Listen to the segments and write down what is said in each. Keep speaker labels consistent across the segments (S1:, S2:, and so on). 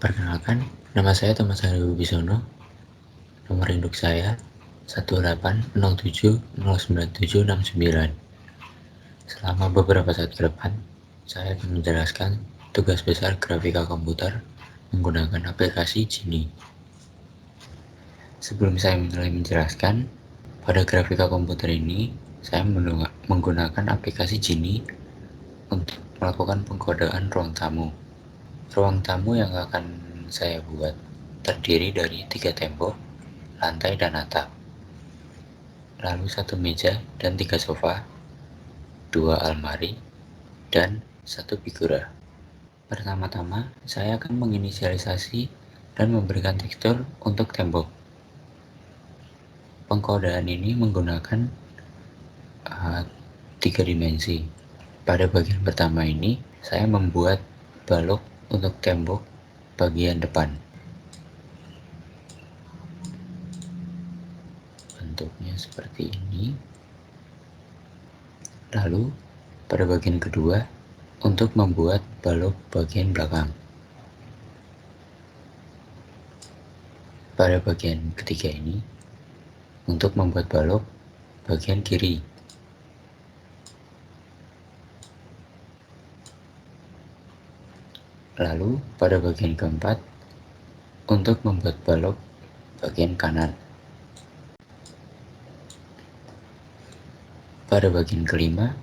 S1: Perkenalkan, nama saya Thomas Hari Wibisono. Nomor induk saya 1807097769. Selama beberapa saat ke depan, saya akan menjelaskan tugas besar grafika komputer menggunakan aplikasi Genie. Sebelum saya mulai menjelaskan, pada grafika komputer ini, saya menggunakan aplikasi Genie untuk melakukan pengkodaan ruang tamu. Ruang tamu yang akan saya buat terdiri dari 3 tembok, lantai dan atap, lalu 1 meja dan 3 sofa, 2 almari, dan 1 figura. Pertama-tama, saya akan menginisialisasi dan memberikan tekstur untuk tembok. Pengkodaan ini menggunakan 3 dimensi. Pada bagian pertama ini, saya membuat balok untuk tembok bagian depan. Bentuknya seperti ini. Lalu, pada bagian kedua, untuk membuat balok bagian belakang. Pada bagian ketiga ini, untuk membuat balok bagian kiri. Lalu, pada bagian keempat, untuk membuat balok bagian kanan. Pada bagian kelima,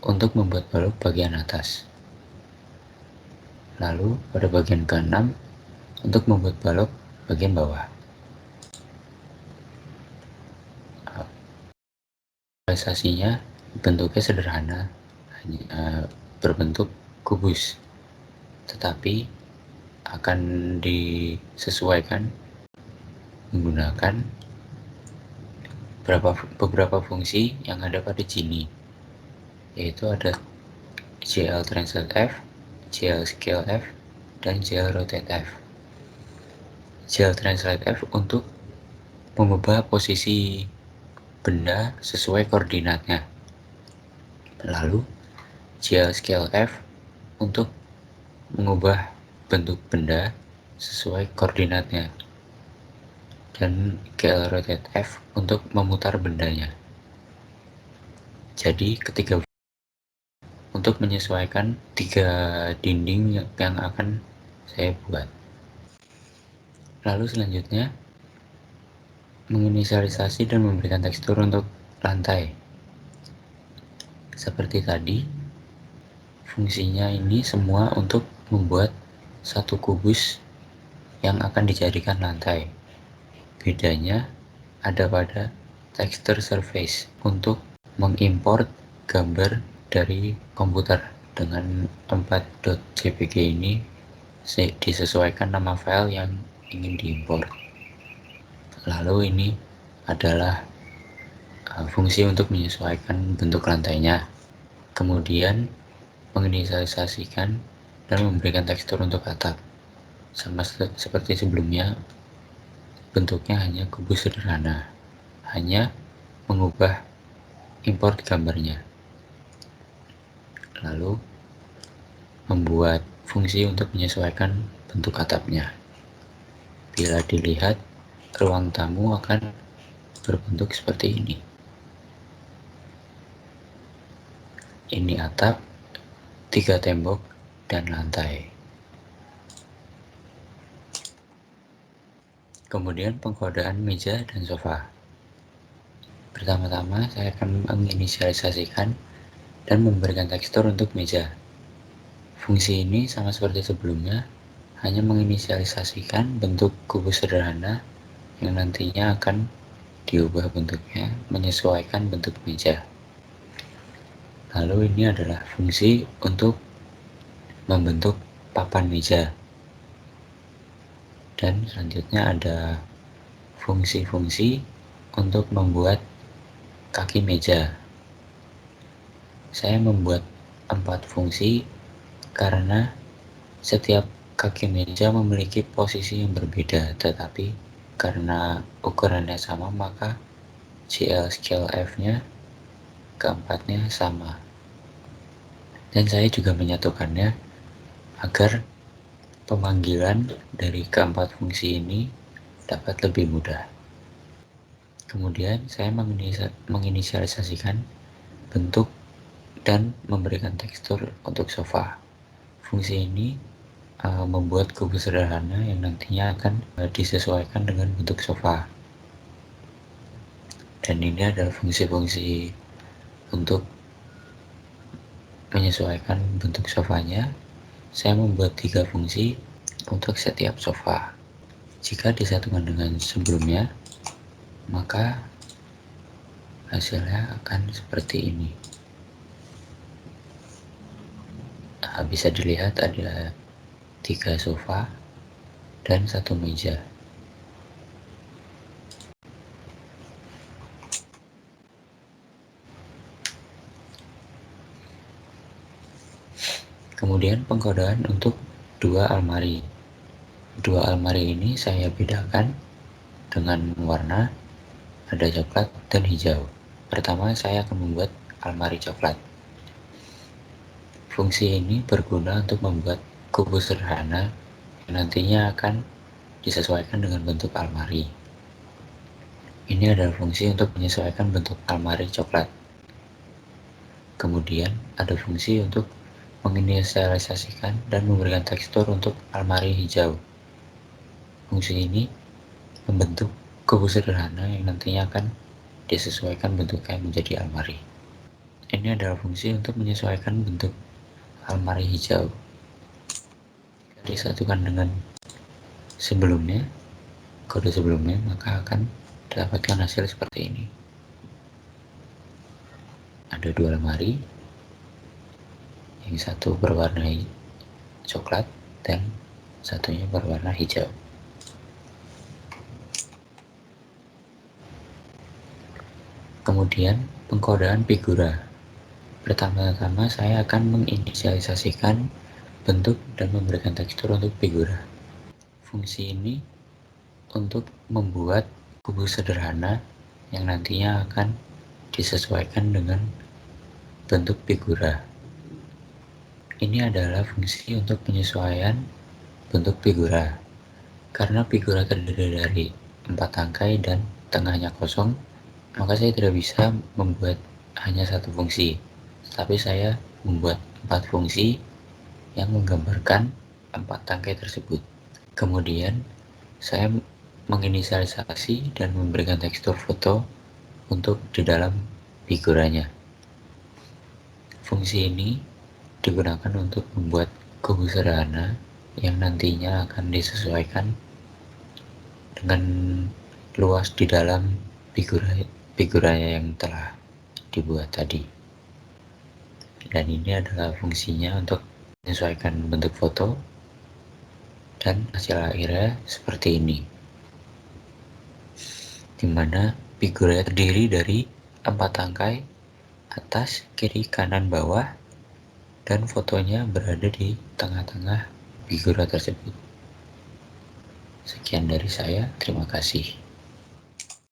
S1: untuk membuat balok bagian atas. Lalu, pada bagian keenam, untuk membuat balok bagian bawah. Realisasinya bentuknya sederhana, berbentuk kubus, tetapi akan disesuaikan menggunakan beberapa fungsi yang ada pada Genie, yaitu ada GL Translate F, GL Scale F, dan GL Rotate F. GL Translate F untuk mengubah posisi benda sesuai koordinatnya. Lalu GL Scale F untuk mengubah bentuk benda sesuai koordinatnya. Dan GL Rotate F untuk memutar bendanya. Jadi ketiga untuk menyesuaikan 3 dinding yang akan saya buat. Lalu selanjutnya menginisialisasi dan memberikan tekstur untuk lantai. Seperti tadi, fungsinya ini semua untuk membuat satu kubus yang akan dijadikan lantai. Bedanya ada pada texture surface untuk mengimport gambar dari komputer. Dengan 4.jpg ini disesuaikan nama file yang ingin diimport. Lalu ini adalah fungsi untuk menyesuaikan bentuk lantainya. Kemudian menginisialisasikan dan memberikan tekstur untuk atap. Sama seperti sebelumnya, bentuknya hanya kubus sederhana, hanya mengubah import gambarnya. Lalu membuat fungsi untuk menyesuaikan bentuk atapnya. Bila dilihat, ruang tamu akan berbentuk seperti ini. Ini atap, 3 tembok, dan lantai. Kemudian pengkodaan meja dan sofa. Pertama-tama saya akan menginisialisasikan dan memberikan tekstur untuk meja. Fungsi ini sama seperti sebelumnya, hanya menginisialisasikan bentuk kubus sederhana yang nantinya akan diubah bentuknya menyesuaikan bentuk meja. Lalu ini adalah fungsi untuk membentuk papan meja. Dan selanjutnya ada fungsi-fungsi untuk membuat kaki meja. Saya membuat 4 fungsi karena setiap kaki meja memiliki posisi yang berbeda, tetapi karena ukurannya sama maka GL Scale F-nya keempatnya sama. Dan saya juga menyatukannya agar pemanggilan dari keempat fungsi ini dapat lebih mudah. Kemudian saya menginisialisasikan bentuk dan memberikan tekstur untuk sofa. Fungsi ini membuat kubus sederhana yang nantinya akan disesuaikan dengan bentuk sofa. Dan ini adalah fungsi-fungsi untuk menyesuaikan bentuk sofanya. Saya membuat 3 fungsi untuk setiap sofa. Jika disatukan dengan sebelumnya, maka hasilnya akan seperti ini. Bisa dilihat ada 3 sofa dan 1 meja. Kemudian pengkodaan untuk 2 almari. 2 almari ini saya bedakan dengan warna, ada coklat dan hijau. Pertama saya akan membuat almari coklat. Fungsi ini berguna untuk membuat kubus sederhana yang nantinya akan disesuaikan dengan bentuk almari. Ini adalah fungsi untuk menyesuaikan bentuk almari coklat. Kemudian ada fungsi untuk menginisialisasikan dan memberikan tekstur untuk almari hijau. Fungsi ini membentuk kubus sederhana yang nantinya akan disesuaikan bentuknya menjadi almari. Ini adalah fungsi untuk menyesuaikan bentuk almari hijau. Disatukan dengan sebelumnya, kode sebelumnya, maka akan dapatkan hasil seperti ini. Ada 2 lemari, yang satu berwarna coklat dan satunya berwarna hijau. Kemudian pengkodaan figura. Pertama-tama saya akan menginisialisasikan bentuk dan memberikan tekstur untuk figura. Fungsi ini untuk membuat kubus sederhana yang nantinya akan disesuaikan dengan bentuk figura. Ini adalah fungsi untuk penyesuaian bentuk figura. Karena figura terdiri dari 4 tangkai dan tengahnya kosong, maka saya tidak bisa membuat hanya 1 fungsi, tapi saya membuat 4 fungsi yang menggambarkan 4 tangkai tersebut. Kemudian saya menginisialisasi dan memberikan tekstur foto untuk di dalam figuranya. Fungsi ini digunakan untuk membuat kubus sederhana yang nantinya akan disesuaikan dengan luas di dalam figuranya yang telah dibuat tadi. Dan ini adalah fungsinya untuk menyesuaikan bentuk foto, dan hasil akhirnya seperti ini, dimana figuranya terdiri dari 4 tangkai, atas, kiri, kanan, bawah, dan fotonya berada di tengah-tengah figura tersebut. Sekian dari saya, terima kasih.